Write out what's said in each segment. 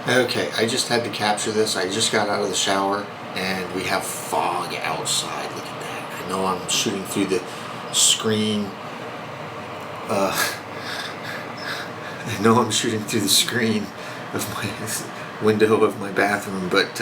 Okay, I just had to capture this. I just got out of the shower and we have fog outside. Look at that. I know I'm shooting through the screen. I know I'm shooting through the screen of my window of my bathroom, but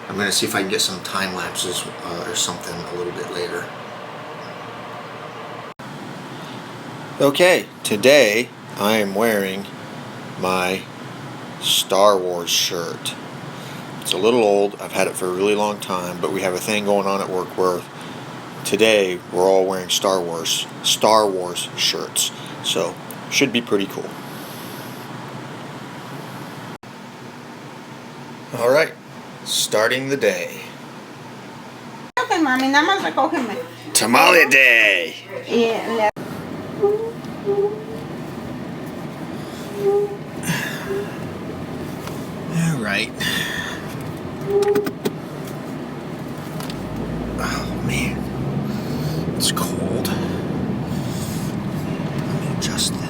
I'm going to see if I can get some time lapses or something a little bit later. Okay, today I am wearing my Star Wars shirt. It's a little old. I've had it for a really long time, but we have a thing going on at work where today we're all wearing Star Wars shirts. So, should be pretty cool. All right, starting the day. Okay, mami, nada más recógeme. Tamale day. Yeah. All right. Oh man, it's cold. Let me adjust it.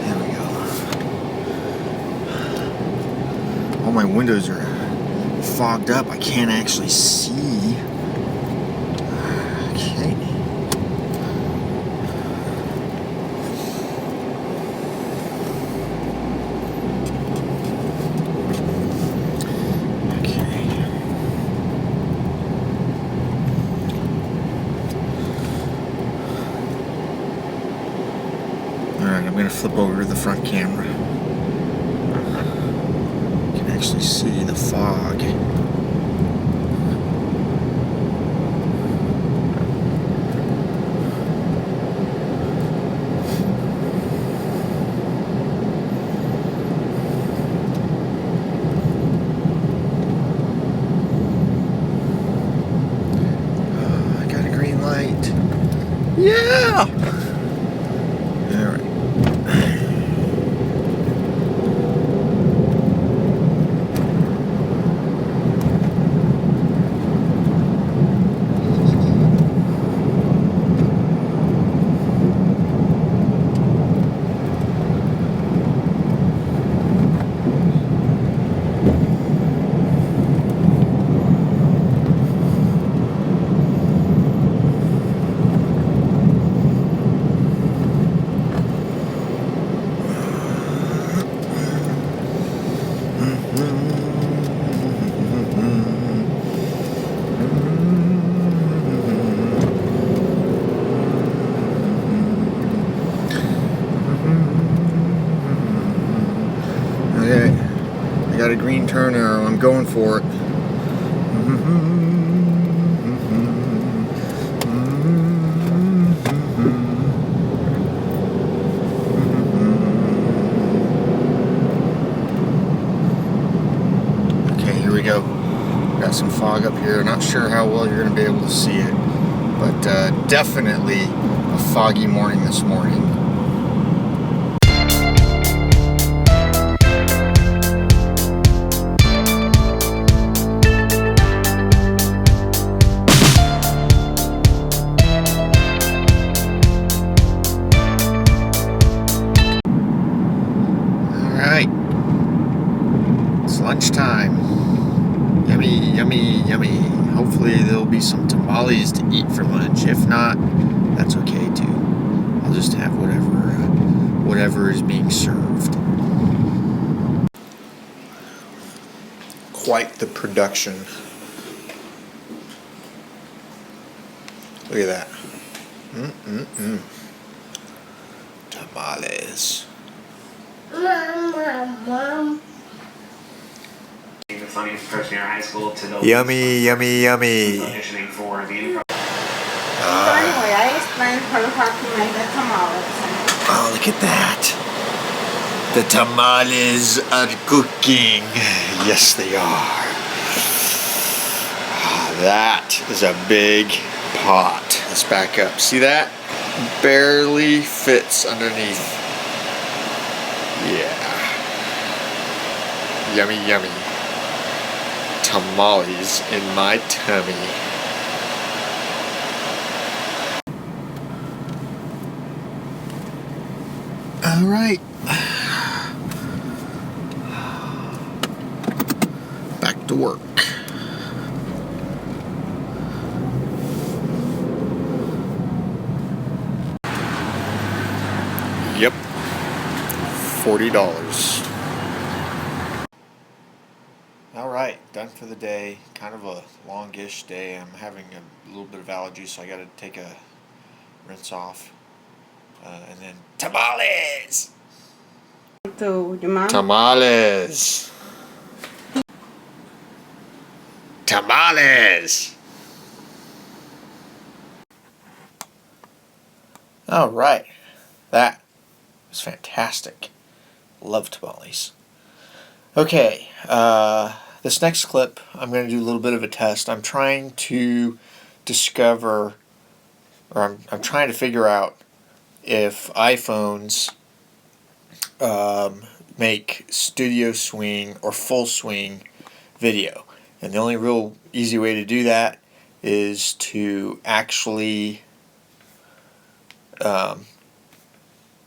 There we go. All my windows are fogged up. I can't actually see. Okay. Alright, I'm going to flip over to the front camera. You can actually see the fog. Oh, I got a green light. Yeah! Alright. Okay, I got a green turn arrow. I'm going for it. Okay, here we go. Got some fog up here. Not sure how well you're going to be able to see it, but definitely a foggy morning this morning. Alright, it's lunchtime. Yummy, yummy, yummy. Hopefully there'll be some tamales to eat for lunch. If not, that's okay too. I'll just have whatever is being served. Quite the production. Look at that. Tamales. Mom. The funniest person in high school to the Yummy, yummy, yummy. auditioning for the So anyway, I explained her how to make the tamales. Oh, look at that. The tamales are cooking. Yes, they are. Ah, that is a big pot. Let's back up. See that? Barely fits underneath. Yeah. Yummy, yummy. Tamales in my tummy. All right. work. Yep, $40. Alright, done for the day. Kind of a longish day. I'm having a little bit of allergies, so I gotta take a rinse off. And then tamales! To your mom? Tamales! Tamales! Alright, that was fantastic. Love tamales. Okay, this next clip, I'm going to do a little bit of a test. I'm trying to discover, or I'm trying to figure out if iPhones make studio swing or full swing video. And the only real easy way to do that is to actually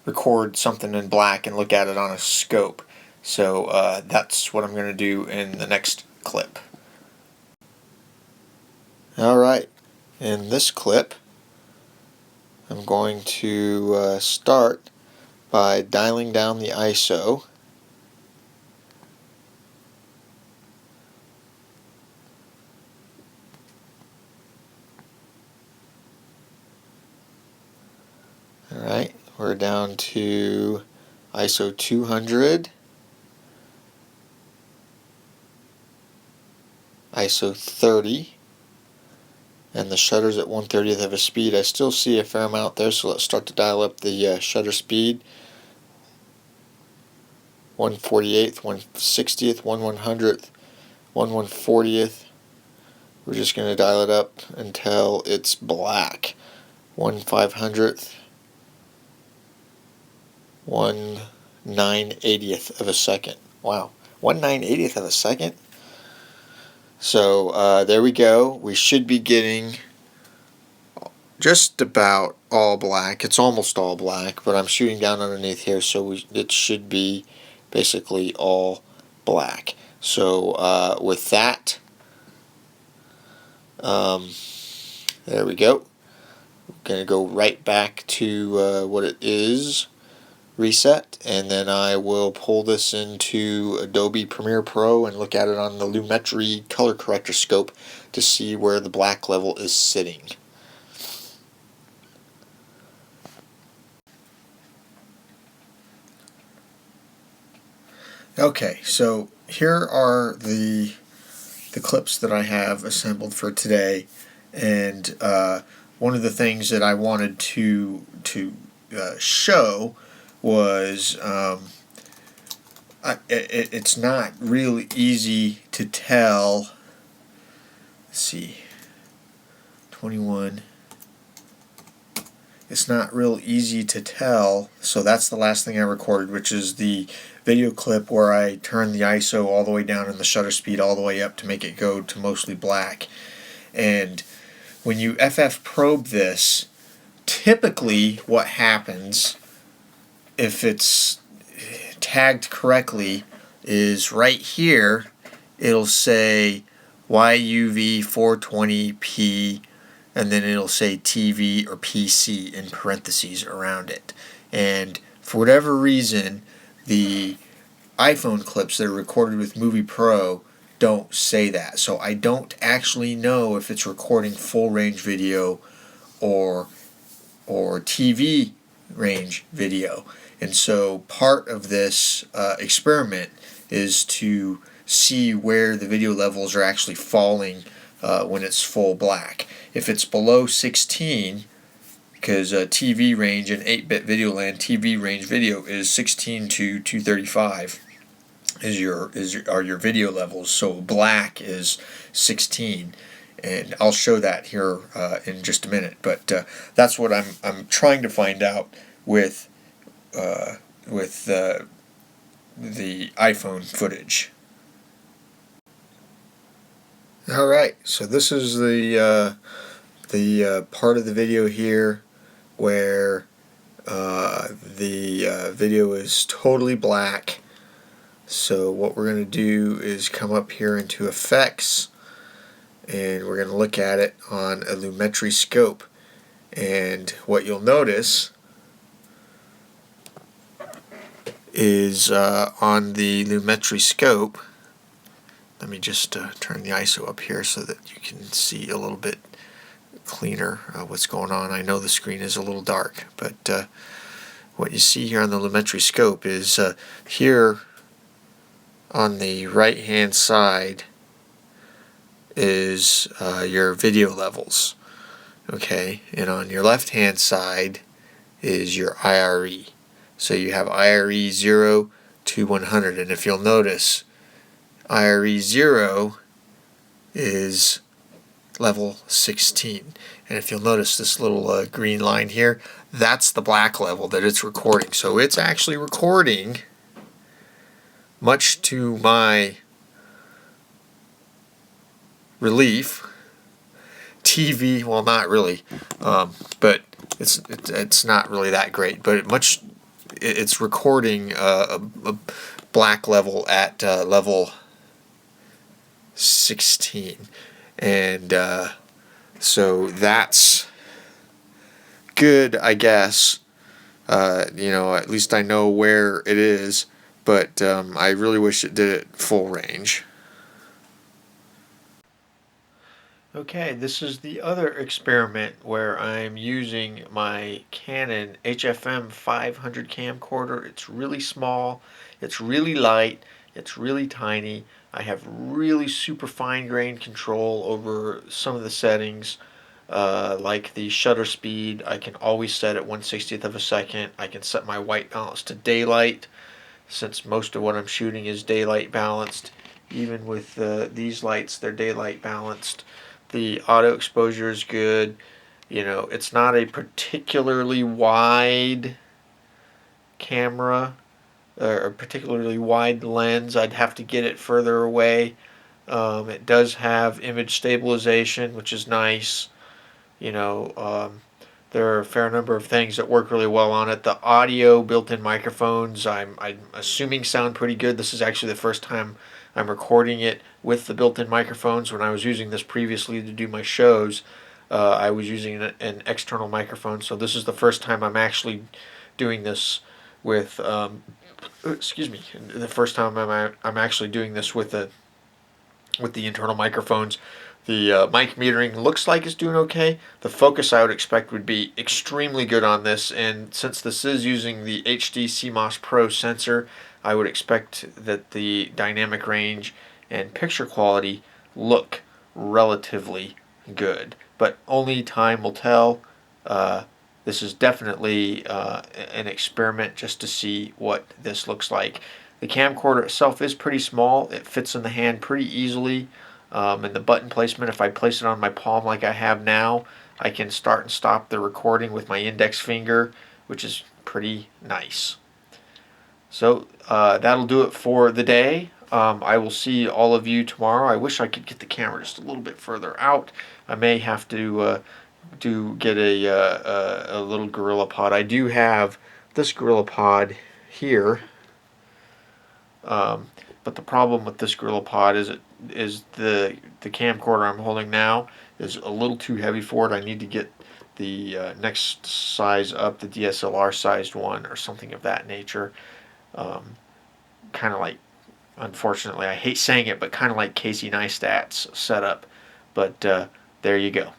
record something in black and look at it on a scope. So that's what I'm going to do in the next clip. Alright, in this clip I'm going to start by dialing down the ISO. Alright, we're down to ISO 200, ISO 30, and the shutter's at 1/30th of a speed. I still see a fair amount there, so let's start to dial up the shutter speed. 1/48th, 1/60th, 1/100th, 1/140th. We're just going to dial it up until it's black. 1/500th, 1/980th of a second. Wow, 1/980th of a second? So there we go. We should be getting just about all black. It's almost all black, but I'm shooting down underneath here, so it should be basically all black. So with that, there we go. We're going to go right back to what it is, reset, and then I will pull this into Adobe Premiere Pro and look at it on the Lumetri color corrector scope to see where the black level is sitting. Okay, so here are the clips that I have assembled for today, and one of the things that I wanted to show was it's not really easy to tell. Let's see, 21. It's not real easy to tell, so that's the last thing I recorded, which is the video clip where I turn the ISO all the way down and the shutter speed all the way up to make it go to mostly black. And when you FF probe this, typically what happens, if it's tagged correctly, is right here it'll say YUV 420p, and then it'll say TV or PC in parentheses around it. And for whatever reason, the iPhone clips that are recorded with Movie Pro don't say that. So I don't actually know if it's recording full range video or TV range video. And so part of this experiment is to see where the video levels are actually falling when it's full black. If it's below 16, because TV range in 8-bit video land, TV range video is 16 to 235 are your video levels. So black is 16, and I'll show that here in just a minute. But that's what I'm trying to find out with the iPhone footage. Alright, so this is the part of the video here where the video is totally black. So what we're going to do is come up here into effects, and we're going to look at it on a lumetri scope. And what you'll notice is on the lumetri scope, let me just turn the ISO up here so that you can see a little bit cleaner what's going on. I know the screen is a little dark, but what you see here on the lumetri scope is here on the right hand side is your video levels, okay, and on your left hand side is your IRE. So you have IRE 0 to 100, and if you'll notice, IRE 0 is level 16, and if you'll notice this little green line here, that's the black level that it's recording. So it's actually recording, much to my relief, TV, well, not really, but it's not really that great, but it's recording a black level at level 16, and so that's good, I guess. At least I know where it is, but I really wish it did it full range. Okay, this is the other experiment where I'm using my Canon HFM 500 camcorder. It's really small, it's really light, it's really tiny. I have really super fine-grained control over some of the settings, like the shutter speed. I can always set at 1/60th of a second. I can set my white balance to daylight, since most of what I'm shooting is daylight balanced. Even with these lights, they're daylight balanced. The auto exposure is good. It's not a particularly wide camera or a particularly wide lens. I'd have to get it further away. It does have image stabilization, which is nice. There are a fair number of things that work really well on it. The audio built-in microphones, I'm assuming sound pretty good. This is actually the first time I'm recording it with the built-in microphones. When I was using this previously to do my shows, I was using an external microphone. So this is the first time I'm actually doing this with, excuse me, the first time I'm actually doing this with the internal microphones. The mic metering looks like it's doing okay. The focus I would expect would be extremely good on this, and since this is using the HD CMOS Pro sensor, I would expect that the dynamic range and picture quality look relatively good. But only time will tell. This is definitely an experiment just to see what this looks like. The camcorder itself is pretty small. It fits in the hand pretty easily. And the button placement, if I place it on my palm like I have now, I can start and stop the recording with my index finger, which is pretty nice. So that'll do it for the day. I will see all of you tomorrow. I wish I could get the camera just a little bit further out. I may have to get a little Gorilla Pod. I do have this Gorilla Pod here. But the problem with this Gorilla Pod is the camcorder I'm holding now is a little too heavy for it. I need to get the next size up, the DSLR sized one or something of that nature. Kind of like, unfortunately, I hate saying it, but kind of like Casey Neistat's setup. But there you go.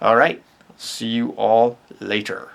All right, see you all later.